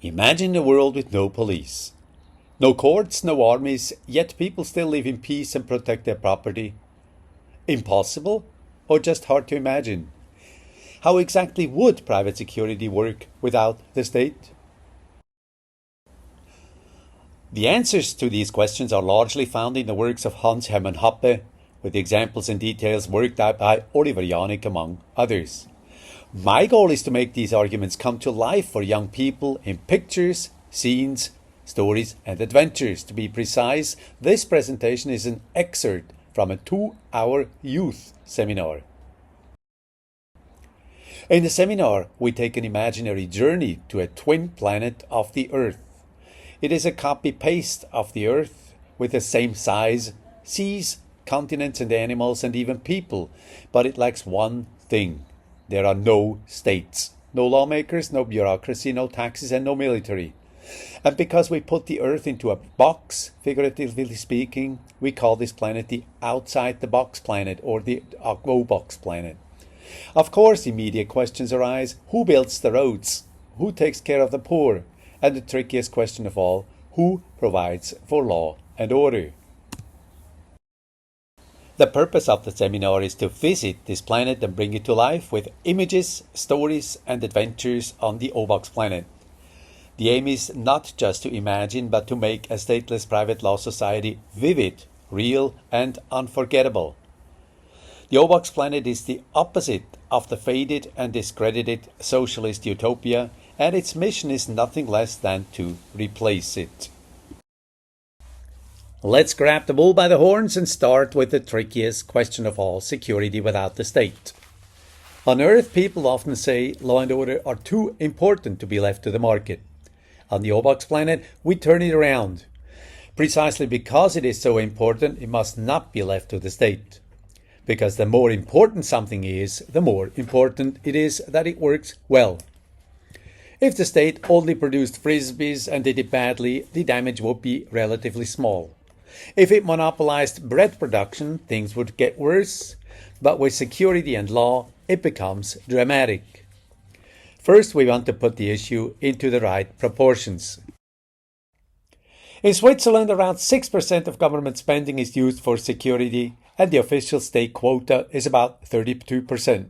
Imagine a world with no police. No courts, no armies, yet people still live in peace and protect their property. Impossible? Or just hard to imagine? How exactly would private security work without the state? The answers to these questions are largely found in the works of Hans Hermann Hoppe, with examples and details worked out by Oliver Janik, among others. My goal is to make these arguments come to life for young people in pictures, scenes, stories and adventures. To be precise, this presentation is an excerpt from a 2-hour youth seminar. In the seminar, we take an imaginary journey to a twin planet of the Earth. It is a copy-paste of the Earth with the same size, seas, continents and animals and even people, but it lacks one thing. There are no states, no lawmakers, no bureaucracy, no taxes and no military. And because we put the Earth into a box, figuratively speaking, we call this planet the outside-the-box planet or the OboxPlanet. Of course, immediate questions arise: who builds the roads? Who takes care of the poor? And the trickiest question of all, who provides for law and order? The purpose of the seminar is to visit this planet and bring it to life with images, stories and adventures on the OboxPlanet. The aim is not just to imagine, but to make a stateless private law society vivid, real and unforgettable. The OboxPlanet is the opposite of the faded and discredited socialist utopia, and its mission is nothing less than to replace it. Let's grab the bull by the horns and start with the trickiest question of all: security without the state. On Earth, people often say law and order are too important to be left to the market. On the OboxPlanet, we turn it around. Precisely because it is so important, it must not be left to the state. Because the more important something is, the more important it is that it works well. If the state only produced frisbees and did it badly, the damage would be relatively small. If it monopolized bread production, things would get worse. But with security and law, it becomes dramatic. First, we want to put the issue into the right proportions. In Switzerland, around 6% of government spending is used for security, and the official state quota is about 32%.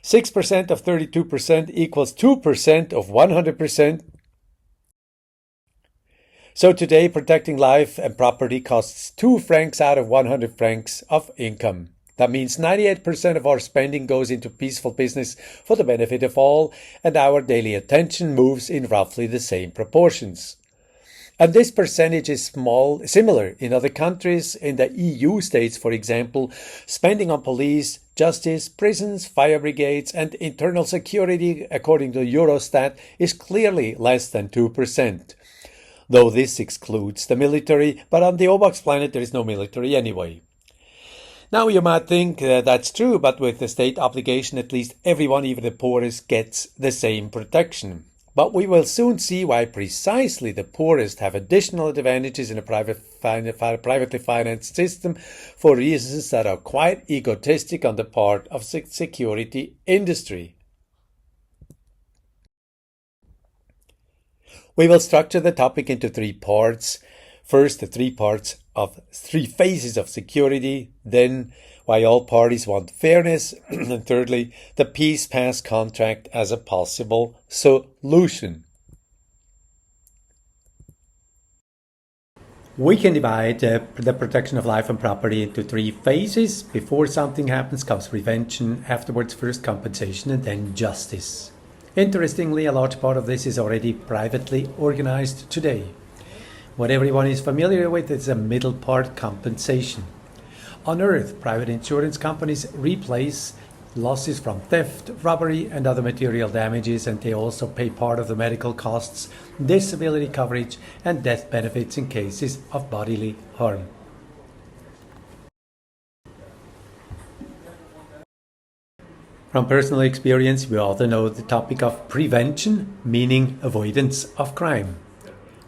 6% of 32% equals 2% of 100%. So today, protecting life and property costs 2 francs out of 100 francs of income. That means 98% of our spending goes into peaceful business for the benefit of all, and our daily attention moves in roughly the same proportions. And this percentage is similar in other countries. In the EU states, for example, spending on police, justice, prisons, fire brigades and internal security, according to Eurostat, is clearly less than 2%. Though this excludes the military, but on the OboxPlanet there is no military anyway. Now you might think that's true, but with the state obligation, at least everyone, even the poorest, gets the same protection. But we will soon see why precisely the poorest have additional advantages in a privately financed system for reasons that are quite egotistic on the part of the security industry. We will structure the topic into 3 parts. First, the 3 phases of security, then why all parties want fairness, and thirdly, the peace pass contract as a possible solution. We can divide the protection of life and property into 3 phases. Before something happens comes prevention, afterwards first compensation and then justice. Interestingly, a large part of this is already privately organized today. What everyone is familiar with is a middle part: compensation. On Earth, private insurance companies replace losses from theft, robbery and other material damages, and they also pay part of the medical costs, disability coverage and death benefits in cases of bodily harm. From personal experience, we also know the topic of prevention, meaning avoidance of crime.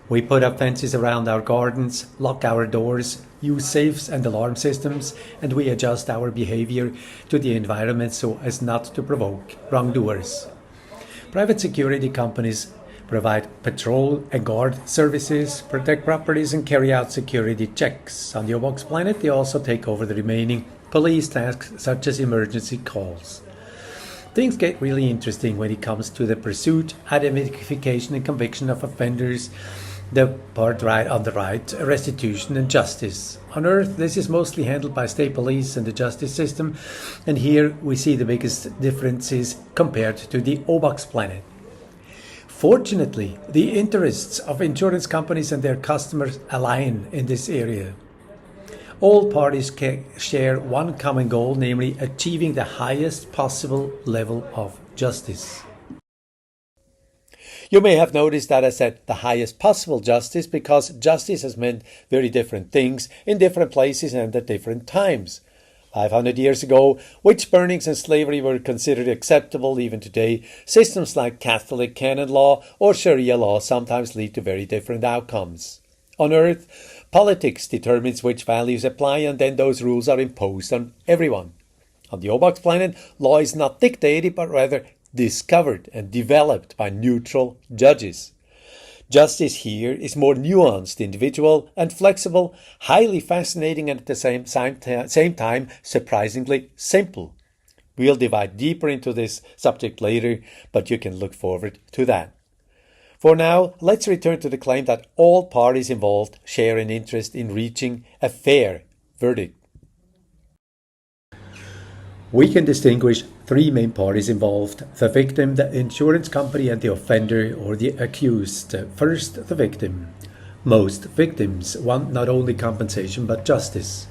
We put up fences around our gardens, lock our doors, use safes and alarm systems, and we adjust our behavior to the environment so as not to provoke wrongdoers. Private security companies provide patrol and guard services, protect properties, and carry out security checks. On the OboxPlanet, they also take over the remaining police tasks such as emergency calls. Things get really interesting when it comes to the pursuit, identification, and conviction of offenders, the part right on the right, restitution and justice. On Earth, this is mostly handled by state police and the justice system, and here we see the biggest differences compared to the OboxPlanet. Fortunately, the interests of insurance companies and their customers align in this area. All parties share one common goal, namely achieving the highest possible level of justice. You may have noticed that I said the highest possible justice because justice has meant very different things in different places and at different times. 500 years ago, witch burnings and slavery were considered acceptable. Even today, systems like Catholic canon law or Sharia law sometimes lead to very different outcomes. On Earth, politics determines which values apply, and then those rules are imposed on everyone. On the OboxPlanet, law is not dictated, but rather discovered and developed by neutral judges. Justice here is more nuanced, individual, and flexible, highly fascinating, and at the same time surprisingly simple. We'll dive deeper into this subject later, but you can look forward to that. For now, let's return to the claim that all parties involved share an interest in reaching a fair verdict. We can distinguish three main parties involved: the victim, the insurance company, and the offender or the accused. First, the victim. Most victims want not only compensation but justice.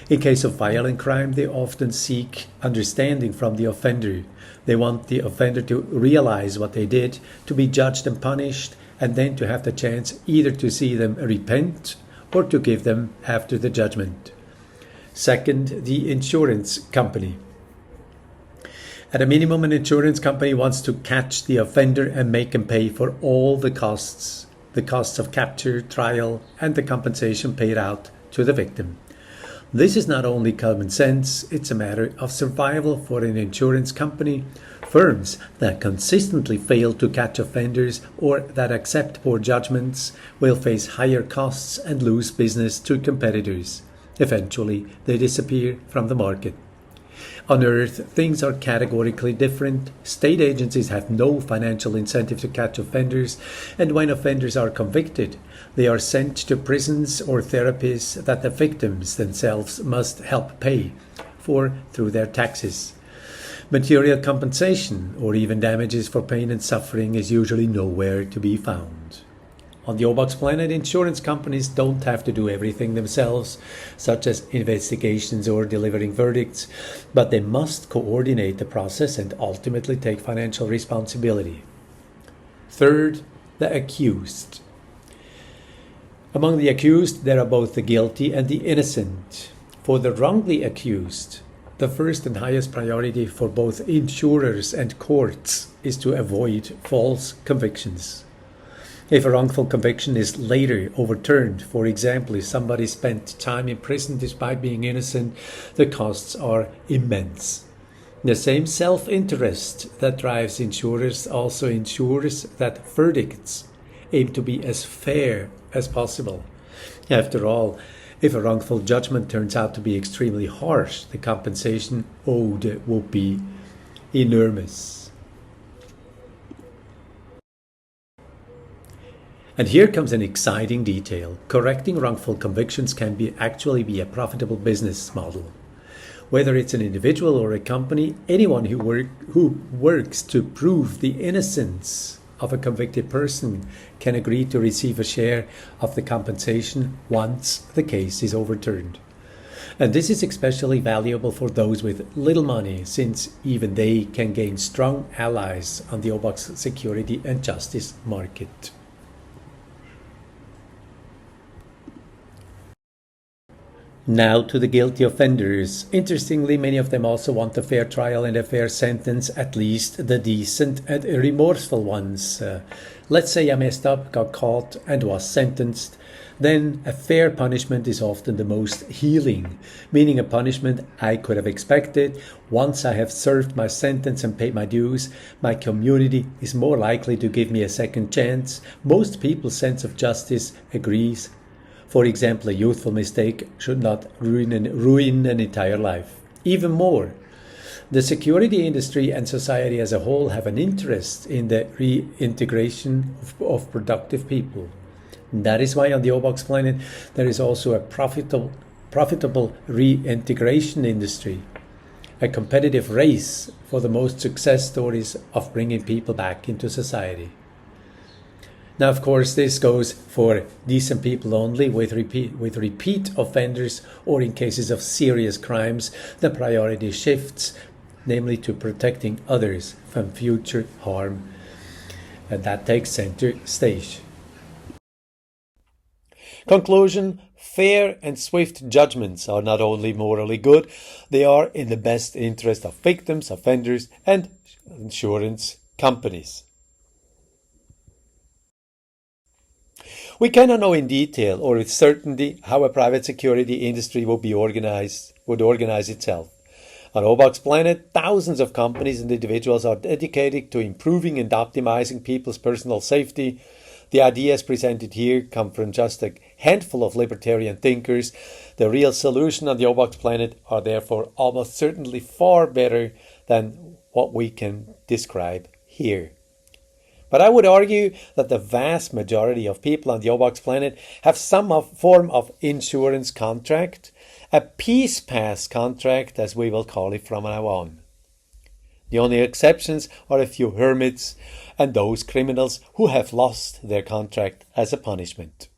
In case of violent crime, they often seek understanding from the offender. They want the offender to realize what they did, to be judged and punished, and then to have the chance either to see them repent or to give them after the judgment. Second, the insurance company. At a minimum, an insurance company wants to catch the offender and make him pay for all the costs of capture, trial, and the compensation paid out to the victim. This is not only common sense, it's a matter of survival for an insurance company. Firms that consistently fail to catch offenders or that accept poor judgments will face higher costs and lose business to competitors. Eventually, they disappear from the market. On Earth, things are categorically different. State agencies have no financial incentive to catch offenders, and when offenders are convicted, they are sent to prisons or therapies that the victims themselves must help pay for through their taxes. Material compensation or even damages for pain and suffering is usually nowhere to be found. On the OboxPlanet, insurance companies don't have to do everything themselves, such as investigations or delivering verdicts, but they must coordinate the process and ultimately take financial responsibility. Third, the accused. Among the accused, there are both the guilty and the innocent. For the wrongly accused, the first and highest priority for both insurers and courts is to avoid false convictions. If a wrongful conviction is later overturned, for example, if somebody spent time in prison despite being innocent, the costs are immense. The same self-interest that drives insurers also ensures that verdicts aim to be as fair as possible. After all, if a wrongful judgment turns out to be extremely harsh, the compensation owed will be enormous. And here comes an exciting detail. Correcting wrongful convictions can actually be a profitable business model. Whether it's an individual or a company, anyone who works to prove the innocence of a convicted person can agree to receive a share of the compensation once the case is overturned. And this is especially valuable for those with little money, since even they can gain strong allies on the Obox security and justice market. Now to the guilty offenders. Interestingly, many of them also want a fair trial and a fair sentence, at least the decent and remorseful ones. Let's say I messed up, got caught, and was sentenced. Then a fair punishment is often the most healing, meaning a punishment I could have expected. Once I have served my sentence and paid my dues, my community is more likely to give me a second chance. Most people's sense of justice agrees. For example, a youthful mistake should not ruin an entire life. Even more, the security industry and society as a whole have an interest in the reintegration of productive people. That is why on the OboxPlanet there is also a profitable reintegration industry, a competitive race for the most success stories of bringing people back into society. Now, of course, this goes for decent people only. With repeat offenders or in cases of serious crimes, the priority shifts, namely to protecting others from future harm, and that takes center stage. Conclusion: fair and swift judgments are not only morally good, they are in the best interest of victims, offenders, and insurance companies. We cannot know in detail or with certainty how a private security industry would organize itself. On OboxPlanet, thousands of companies and individuals are dedicated to improving and optimizing people's personal safety. The ideas presented here come from just a handful of libertarian thinkers. The real solution on the OboxPlanet are therefore almost certainly far better than what we can describe here. But I would argue that the vast majority of people on the OboxPlanet have some form of insurance contract, a peace pass contract as we will call it from now on. The only exceptions are a few hermits and those criminals who have lost their contract as a punishment.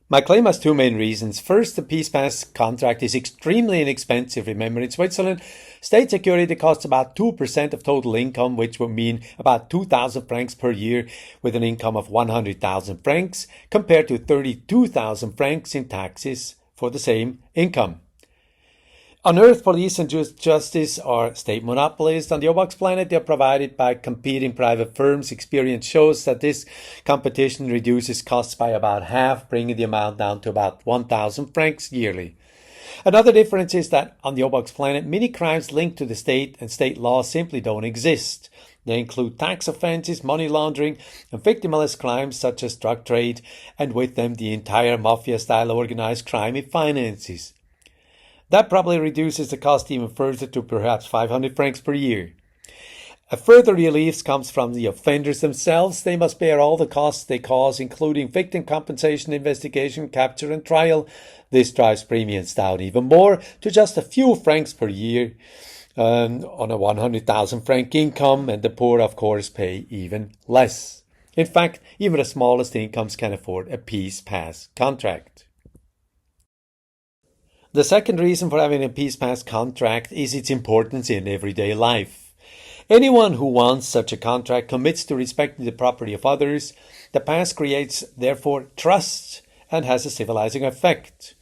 My claim has two main reasons. First, the Peace Pass contract is extremely inexpensive. Remember, in Switzerland, state security costs about 2% of total income, which would mean about 2,000 francs per year with an income of 100,000 francs, compared to 32,000 francs in taxes for the same income. On Earth, police and justice are state monopolies. On the OboxPlanet, they are provided by competing private firms. Experience shows that this competition reduces costs by about half, bringing the amount down to about 1,000 francs yearly. Another difference is that on the OboxPlanet, many crimes linked to the state and state law simply don't exist. They include tax offenses, money laundering, and victimless crimes such as drug trade, and with them the entire mafia-style organized crime it finances. That probably reduces the cost even further to perhaps 500 francs per year. A further relief comes from the offenders themselves. They must bear all the costs they cause, including victim compensation, investigation, capture, and trial. This drives premiums down even more to just a few francs per year on a 100,000 franc income, and the poor, of course, pay even less. In fact, even the smallest incomes can afford a Peace Pass contract. The second reason for having a Peace Pass contract is its importance in everyday life. Anyone who wants such a contract commits to respecting the property of others. The pass creates, therefore, trust and has a civilizing effect.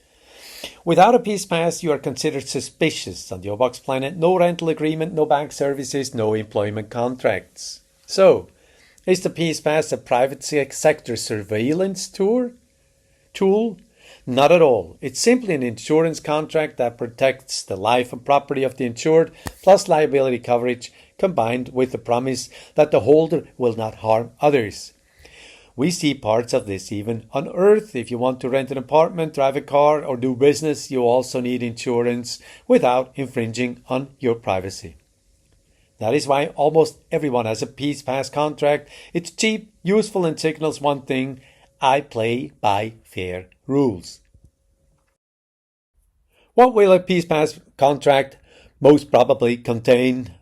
Without a Peace Pass, you are considered suspicious. On the OboxPlanet, no rental agreement, no bank services, no employment contracts. So, is the Peace Pass a private sector surveillance tool? Not at all. It's simply an insurance contract that protects the life and property of the insured, plus liability coverage, combined with the promise that the holder will not harm others. We see parts of this even on Earth. If you want to rent an apartment, drive a car, or do business, you also need insurance without infringing on your privacy. That is why almost everyone has a Peace Pass contract. It's cheap, useful, and signals one thing: I play by fair rules. What will a Peace Pass contract most probably contain?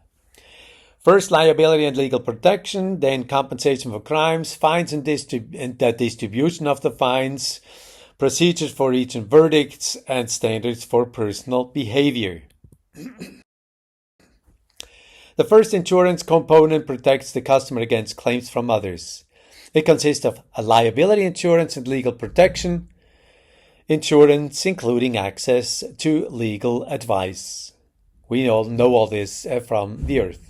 First, liability and legal protection, then compensation for crimes, fines and the distribution of the fines, procedures for reaching verdicts, and standards for personal behavior. The first insurance component protects the customer against claims from others. It consists of a liability insurance and legal protection. insurance, including access to legal advice. We all know all this from the earth.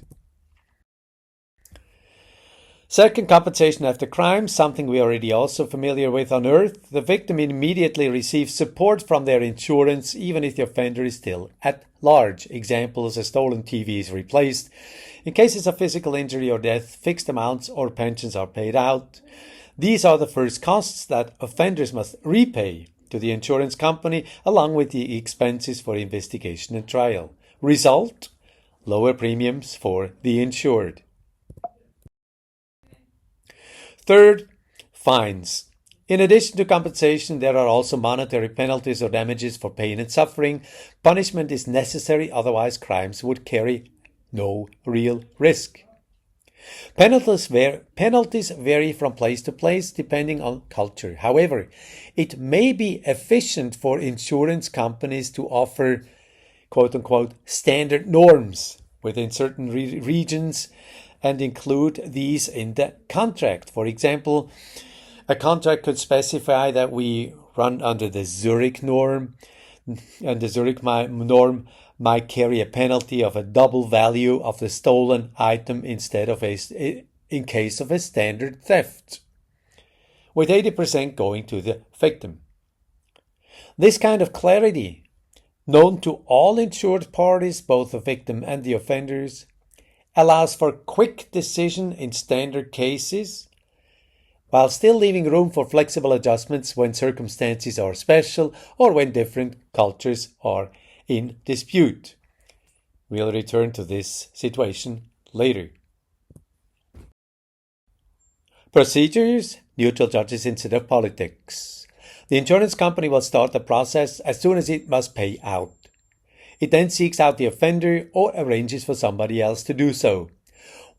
Second, compensation after crime, something we are already also familiar with on Earth. The victim immediately receives support from their insurance, even if the offender is still at large. Examples: a stolen TV is replaced. In cases of physical injury or death, fixed amounts or pensions are paid out. These are the first costs that offenders must repay to the insurance company, along with the expenses for investigation and trial. Result: lower premiums for the insured. Third, fines. In addition to compensation, there are also monetary penalties or damages for pain and suffering. Punishment is necessary, otherwise crimes would carry no real risk. Penalties vary from place to place depending on culture. However, it may be efficient for insurance companies to offer quote-unquote standard norms within certain regions and include these in the contract. For example, a contract could specify that we run under the Zurich norm, and the Zurich norm might carry a penalty of a double value of the stolen item instead of in case of a standard theft, with 80% going to the victim. This kind of clarity, known to all insured parties, both the victim and the offenders, allows for quick decision in standard cases, while still leaving room for flexible adjustments when circumstances are special or when different cultures are in dispute. We'll return to this situation later. Procedures: neutral judges instead of politics. The insurance company will start the process as soon as it must pay out. It then seeks out the offender or arranges for somebody else to do so.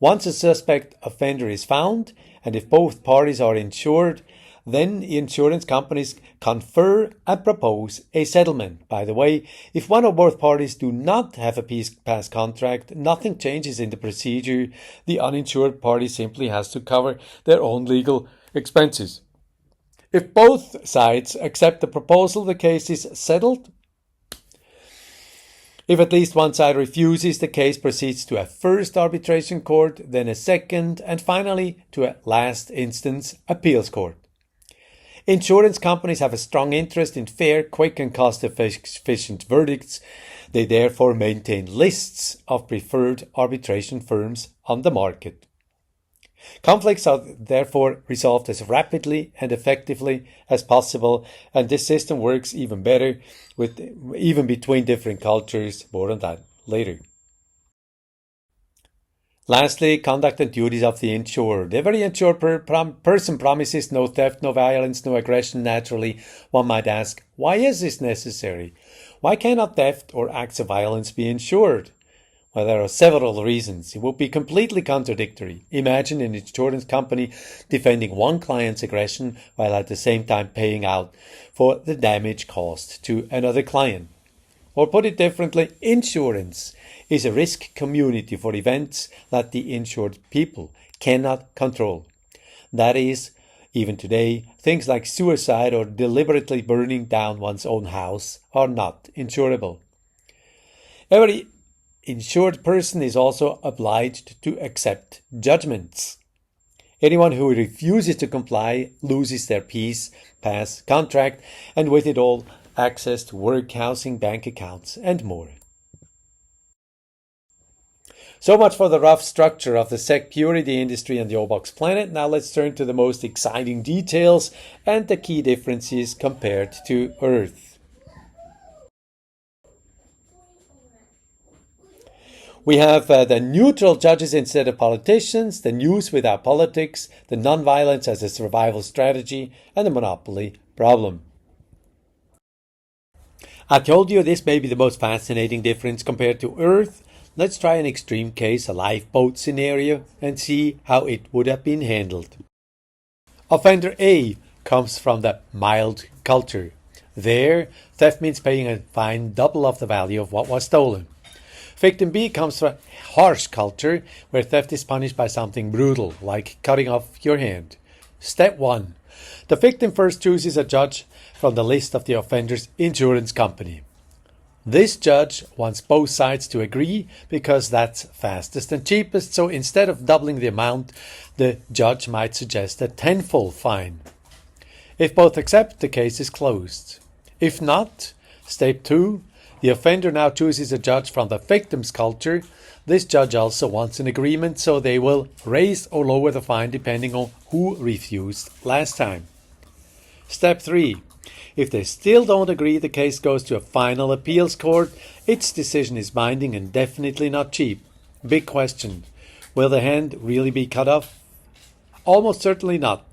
Once a suspect offender is found, and if both parties are insured, then insurance companies confer and propose a settlement. By the way, if one or both parties do not have a pass contract, nothing changes in the procedure. The uninsured party simply has to cover their own legal expenses. If both sides accept the proposal, the case is settled. If at least one side refuses, the case proceeds to a first arbitration court, then a second, and finally to a last instance appeals court. Insurance companies have a strong interest in fair, quick, and cost-efficient verdicts. They therefore maintain lists of preferred arbitration firms on the market. Conflicts are therefore resolved as rapidly and effectively as possible, and this system works even better even between different cultures. More on that later. Lastly, conduct and duties of the insured. Every insured person promises no theft, no violence, no aggression. Naturally, one might ask, why is this necessary? Why cannot theft or acts of violence be insured? Well, there are several reasons. It would be completely contradictory. Imagine an insurance company defending one client's aggression while at the same time paying out for the damage caused to another client. Or put it differently, insurance is a risk community for events that the insured people cannot control. That is, even today, things like suicide or deliberately burning down one's own house are not insurable. Every insured person is also obliged to accept judgments. Anyone who refuses to comply loses their pass contract, and with it all, access to work, housing, bank accounts, and more. So much for the rough structure of the security industry on the OboxPlanet. Now let's turn to the most exciting details and the key differences compared to Earth. We have the neutral judges instead of politicians, the news without politics, the non-violence as a survival strategy, and the monopoly problem. I told you this may be the most fascinating difference compared to Earth. Let's try an extreme case, a lifeboat scenario, and see how it would have been handled. Offender A comes from the mild culture. There, theft means paying a fine double of the value of what was stolen. Victim B comes from harsh culture, where theft is punished by something brutal, like cutting off your hand. Step 1. The victim first chooses a judge from the list of the offender's insurance company. This judge wants both sides to agree because that's fastest and cheapest, so instead of doubling the amount, the judge might suggest a tenfold fine. If both accept, the case is closed. If not, step 2, the offender now chooses a judge from the victim's culture. This judge also wants an agreement, so they will raise or lower the fine depending on who refused last time. Step 3. If they still don't agree, the case goes to a final appeals court. Its decision is binding and definitely not cheap. Big question. Will the hand really be cut off? Almost certainly not.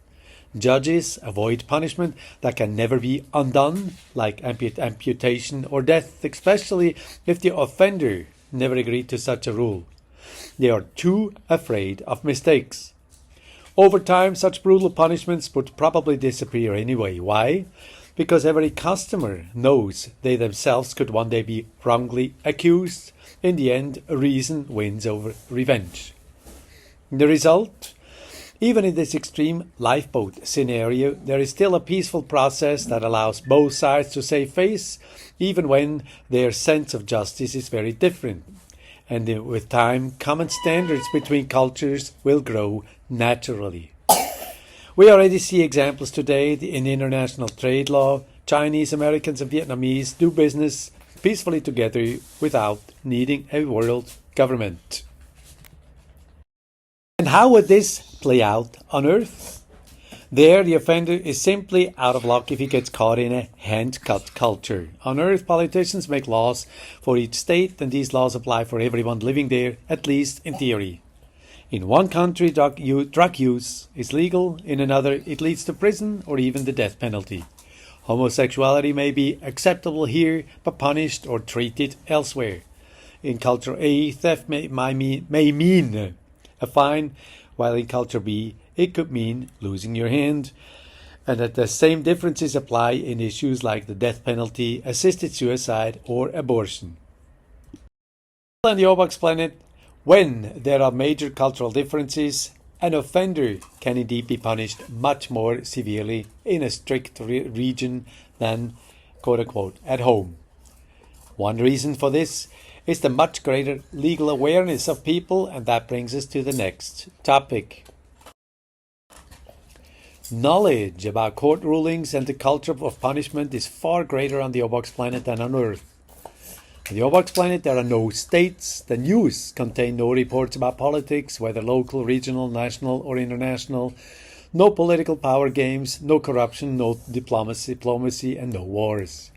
Judges avoid punishment that can never be undone, like amputation or death, especially if the offender never agreed to such a rule. They are too afraid of mistakes. Over time, such brutal punishments would probably disappear anyway. Why? Because every customer knows they themselves could one day be wrongly accused. In the end, reason wins over revenge. The result? Even in this extreme lifeboat scenario, there is still a peaceful process that allows both sides to save face, even when their sense of justice is very different. And with time, common standards between cultures will grow naturally. We already see examples today in international trade law. Chinese, Americans and Vietnamese do business peacefully together without needing a world government. And how would this play out on Earth? There, the offender is simply out of luck if he gets caught in a hand-cut culture. On Earth, politicians make laws for each state, and these laws apply for everyone living there, at least in theory. In one country, drug use is legal. In another, it leads to prison or even the death penalty. Homosexuality may be acceptable here, but punished or treated elsewhere. In culture A, theft may mean a fine, while in culture B, it could mean losing your hand. And that the same differences apply in issues like the death penalty, assisted suicide, or abortion. On the OboxPlanet, when there are major cultural differences, an offender can indeed be punished much more severely in a strict region than, quote-unquote, at home. One reason for this is the much greater legal awareness of people, and that brings us to the next topic. Knowledge about court rulings and the culture of punishment is far greater on the OboxPlanet than on Earth. On the OboxPlanet there are no states. The news contains no reports about politics, whether local, regional, national or international. No political power games, no corruption, no diplomacy and no wars.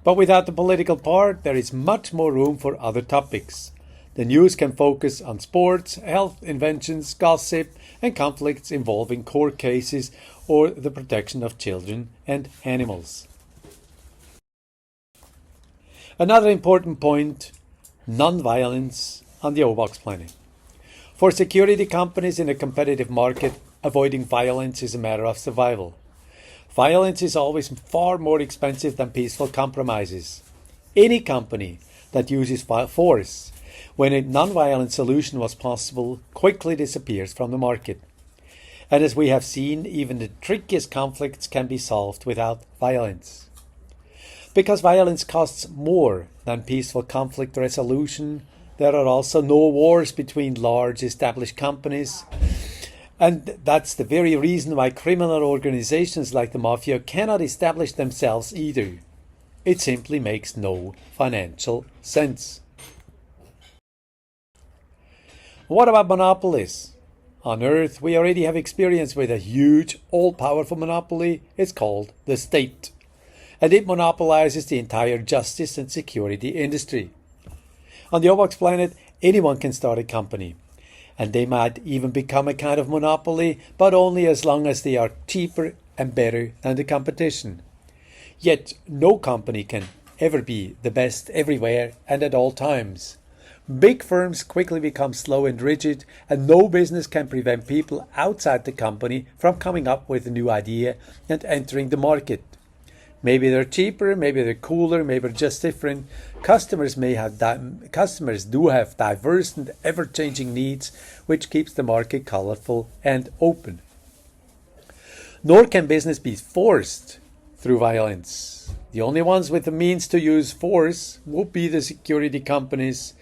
But without the political part, there is much more room for other topics. The news can focus on sports, health, inventions, gossip, and conflicts involving court cases or the protection of children and animals. Another important point, non-violence on the OboxPlanet. For security companies in a competitive market, avoiding violence is a matter of survival. Violence is always far more expensive than peaceful compromises. Any company that uses force when a non-violent solution was possible quickly disappears from the market. And as we have seen, even the trickiest conflicts can be solved without violence. Because violence costs more than peaceful conflict resolution, there are also no wars between large established companies. And that's the very reason why criminal organizations like the Mafia cannot establish themselves either. It simply makes no financial sense. What about monopolies? On Earth, we already have experience with a huge, all-powerful monopoly. It's called the state. And it monopolizes the entire justice and security industry. On the OboxPlanet, anyone can start a company. And they might even become a kind of monopoly, but only as long as they are cheaper and better than the competition. Yet, no company can ever be the best everywhere and at all times. Big firms quickly become slow and rigid, and no business can prevent people outside the company from coming up with a new idea and entering the market. Maybe they're cheaper, maybe they're cooler, maybe they're just different. Customers do have diverse and ever-changing needs, which keeps the market colorful and open. Nor can business be forced through violence. The only ones with the means to use force would be the security companies,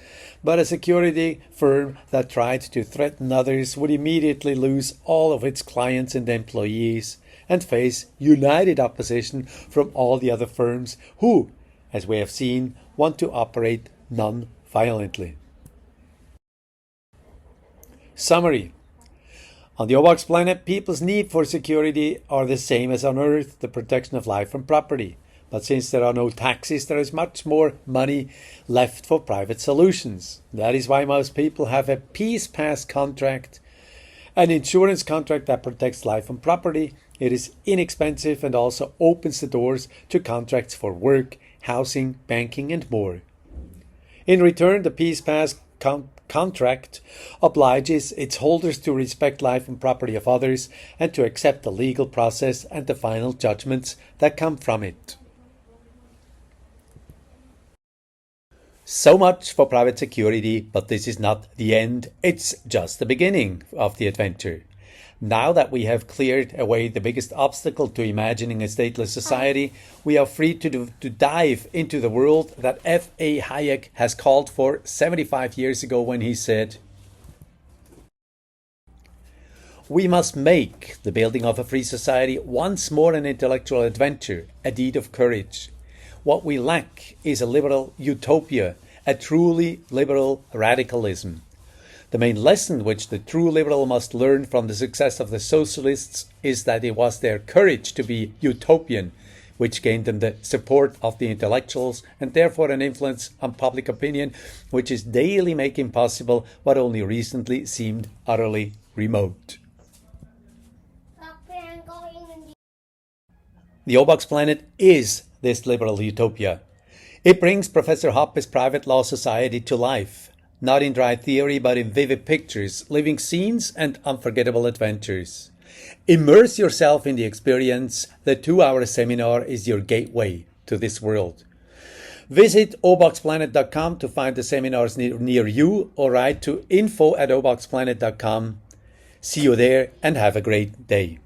but a security firm that tried to threaten others would immediately lose all of its clients and employees and face united opposition from all the other firms who, as we have seen, want to operate non-violently. Summary. On the OboxPlanet, people's need for security are the same as on Earth, the protection of life and property. But since there are no taxes, there is much more money left for private solutions. That is why most people have a Peace Pass contract, an insurance contract that protects life and property. It is inexpensive and also opens the doors to contracts for work, housing, banking and more. In return, the Peace Pass contract obliges its holders to respect life and property of others and to accept the legal process and the final judgments that come from it. So much for private security, but this is not the end, it's just the beginning of the adventure. Now that we have cleared away the biggest obstacle to imagining a stateless society, we are free to dive into the world that F.A. Hayek has called for 75 years ago when he said, "We must make the building of a free society once more an intellectual adventure, a deed of courage. What we lack is a liberal utopia, a truly liberal radicalism. The main lesson which the true liberal must learn from the success of the socialists is that it was their courage to be utopian which gained them the support of the intellectuals and therefore an influence on public opinion which is daily making possible what only recently seemed utterly remote." The OboxPlanet is this liberal utopia. It brings Professor Hoppe's private law society to life. Not in dry theory, but in vivid pictures, living scenes and unforgettable adventures. Immerse yourself in the experience. The 2-hour seminar is your gateway to this world. Visit OboxPlanet.com to find the seminars near you or write to info@OboxPlanet.com. See you there and have a great day.